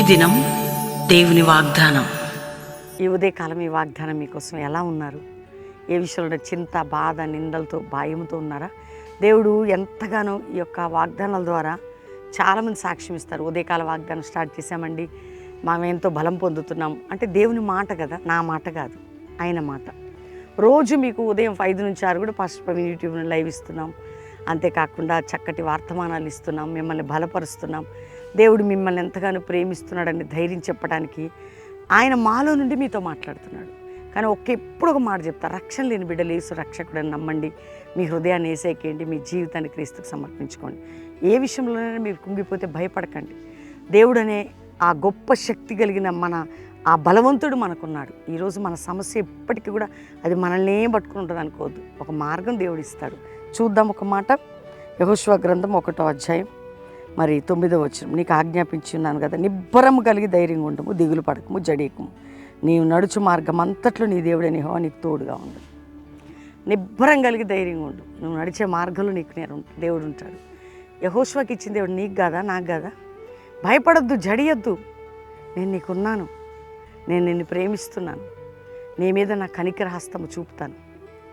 దినం దేవుని వాగ్దానం. ఈ ఉదయకాలం ఈ వాగ్దానం మీకోసం ఎలా ఉన్నారు? ఏ విషయంలో చింత, బాధ, నిందలతో, భయంతో ఉన్నారా? దేవుడు ఎంతగానో ఈ యొక్క వాగ్దానాల ద్వారా చాలామంది సాక్ష్యం ఇస్తారు. ఉదయకాల వాగ్దానం స్టార్ట్ చేశామండి, మేమెంతో బలం పొందుతున్నాం అంటే దేవుని మాట కదా, నా మాట కాదు, ఆయన మాట. రోజు మీకు ఉదయం 5 నుంచి 6 కూడా పాస్టర్ ప్రవీణ్ యూట్యూబ్లో లైవ్ ఇస్తున్నాం. అంతేకాకుండా చక్కటి వర్తమానాలు ఇస్తున్నాం, మిమ్మల్ని బలపరుస్తున్నాం. దేవుడు మిమ్మల్ని ఎంతగానో ప్రేమిస్తున్నాడని ధైర్యం చెప్పడానికి ఆయన మాలో నుండి మీతో మాట్లాడుతున్నాడు. కానీ ఎప్పుడు ఒక మాట చెప్తా, రక్షణ లేని బిడ్డలు యేసు రక్షకుడని నమ్మండి, మీ హృదయాన్ని యేసయ్యకేయండి, మీ జీవితాన్ని క్రీస్తుకు సమర్పించుకోండి. ఏ విషయంలోనైనా మీరు కుంగిపోతే భయపడకండి. దేవుడు అనే ఆ గొప్ప శక్తి కలిగిన ఆ బలవంతుడు మనకున్నాడు. ఈరోజు మన సమస్య ఎప్పటికీ కూడా అది మనల్ని ఏం పట్టుకుని ఉంటుంది అనుకోవద్దు, ఒక మార్గం దేవుడు ఇస్తాడు. చూద్దాం ఒక మాట. యెహోషువ గ్రంథం 1వ అధ్యాయం 9వ వచనం. నీకు ఆజ్ఞాపించి ఉన్నాను కదా, నిబ్బరము కలిగి ధైర్యంగా ఉండము, దిగులు పడకము, జడేకము. నీవు నడుచు మార్గం అంతట్లో నీ దేవుడని యెహోవా నీకు తోడుగా ఉండు. నిబ్బరం కలిగి ధైర్యంగా ఉండు. నువ్వు నడిచే మార్గంలో నీకు దేవుడు ఉంటాడు. యెహోషువకి ఇచ్చిన దేవుడు నీకు కాదా, నాకు కాదా? భయపడొద్దు, జడియొద్దు, నేను నీకున్నాను, నేను నిన్ను ప్రేమిస్తున్నాను, నీ మీద నా కనికర హస్తము చూపుతాను,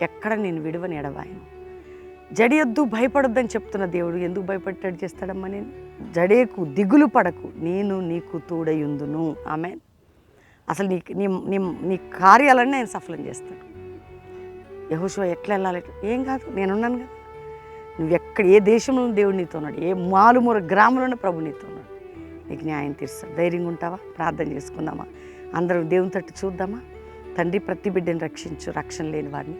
ఎక్కడ నేను విడువని ఎడవాయను. జడియొద్దు, భయపడొద్దు అని చెప్తున్న దేవుడు ఎందుకు భయపడేటట్టు చేస్తాడమ్మా? నేను జడేకు, దిగులు పడకు, నేను నీకు తోడయుందును. ఆమేన్. అసలు నీ కార్యాలన్నీ నేను సఫలం చేస్తాను. యెహోషువ ఎట్లా వెళ్ళాలి? ఏం కాదు, నేనున్నాను కదా. నువ్వు ఏ దేశంలో దేవుడు నీతో ఉన్నాడు, ఏ మారుమూల గ్రామంలోనే ప్రభు నీతో ఉన్నాడు. నీకు న్యాయం తీరుస్తాడు. ధైర్యంగా ఉంటావా? ప్రార్థన చేసుకుందామా? అందరం దేవుని తట్టు చూద్దామా? తండ్రి, ప్రతి బిడ్డని రక్షించు, రక్షణ లేని వారిని,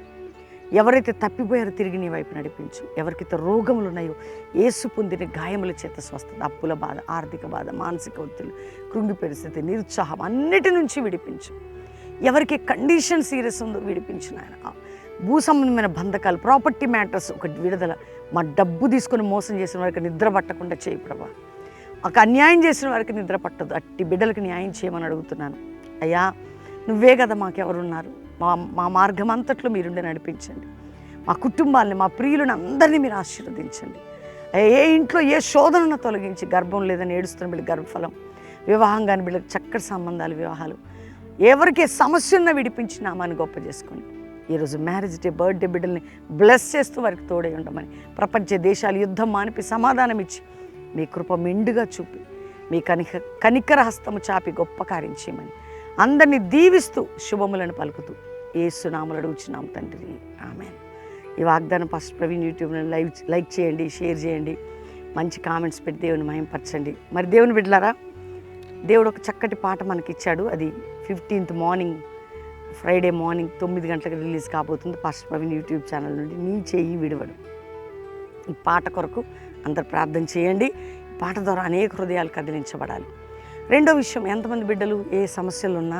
ఎవరైతే తప్పిపోయారో తిరిగి నీ వైపు నడిపించు. ఎవరికైతే రోగములు ఉన్నాయో యేసు పొందిన గాయముల చేత స్వస్థత, అప్పుల బాధ, ఆర్థిక బాధ, మానసిక ఒత్తిడి, కృంగి పరిస్థితి, నిరుత్సాహం అన్నిటి నుంచి విడిపించు. ఎవరికి కండిషన్ సీరియస్ ఉందో విడిపించు నాయన. భూ సంబంధమైన బంధకాలు, ప్రాపర్టీ మ్యాటర్స్ ఒక విడుదల. మా డబ్బు తీసుకొని మోసం చేసిన వారికి నిద్ర పట్టకుండా చేయి ప్రభా. ఒక అన్యాయం చేసిన వారికి నిద్ర పట్టదు. అట్టి బిడ్డలకు న్యాయం చేయమని అడుగుతున్నాను అయ్యా. నువ్వే కదా మాకెవరున్నారు. మా మార్గం అంతట్లో మీరుండే నడిపించండి. మా కుటుంబాలని, మా ప్రియులను అందరినీ మీరు ఆశీర్వదించండి. ఏ ఇంట్లో ఏ శోధనను తొలగించి, గర్భం లేదని ఏడుస్తున్న బిడ్డ గర్భఫలం, వివాహం కాని బిడ్డలకు చక్కటి సంబంధాలు, వివాహాలు, ఎవరికి సమస్య ఉన్న విడిపించి నామాన్ని గొప్ప చేసుకోండి. ఈరోజు మ్యారేజ్ డే, బర్త్డే బిడ్డల్ని బ్లెస్ చేస్తూ వారికి తోడై ఉండమని, ప్రపంచ దేశాలు యుద్ధం మానిపి సమాధానం ఇచ్చి మీ కృప మెండుగా చూపి, మీ కనికర హస్తము చాపి గొప్ప కార్యం చేయమని అందరినీ దీవిస్తూ శుభములను పలుకుతూ యేసు నామములో అడుగుచున్నాం తండ్రి, ఆమేన్. ఈ వాగ్దానం పాస్టర్ ప్రవీణ్ యూట్యూబ్లో లైక్ చేయండి, షేర్ చేయండి, మంచి కామెంట్స్ పెట్టి దేవుని మహిమపరచండి. మరి దేవుని బిడ్డలారా, దేవుడు ఒక చక్కటి పాట మనకి ఇచ్చాడు. అది 15th మార్నింగ్, ఫ్రైడే మార్నింగ్ 9 గంటలకు రిలీజ్ కాబోతుంది పాస్టర్ ప్రవీణ్ యూట్యూబ్ ఛానల్ నుండి. నీ చేయి విడవడు. ఈ పాట కొరకు అందరు ప్రార్థన చేయండి. పాట ద్వారా అనేక హృదయాలు కదిలించబడాలి. రెండో విషయం, ఎంతమంది బిడ్డలు ఏ సమస్యలు ఉన్నా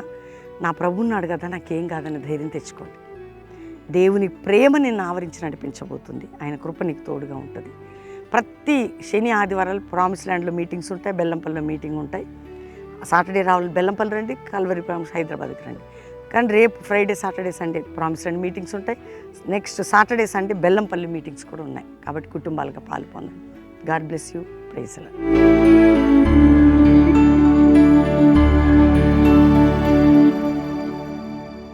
నా ప్రభు ఉన్నాడు కదా, నాకేం కాదని ధైర్యం తెచ్చుకోండి. దేవుని ప్రేమ నిన్ను ఆవరించి నడిపించబోతుంది. ఆయన కృప నీకు తోడుగా ఉంటుంది. ప్రతి శని ఆదివారాలు ప్రామిస్ ల్యాండ్లో మీటింగ్స్ ఉంటాయి, బెల్లంపల్లిలో మీటింగ్ ఉంటాయి. సాటర్డే రావాలి, బెల్లంపల్లి రండి, కల్వరి ప్రామిస్ హైదరాబాద్కి రండి. కానీ రేపు Friday, Saturday, Sunday promise land meetings ఉంటాయి. Next Saturday, Sunday Bellampalli meetings కూడా ఉన్నాయి. కాబట్టి కుటుంబాలుగా పాల్పొందండి. God bless you. Praise the lord.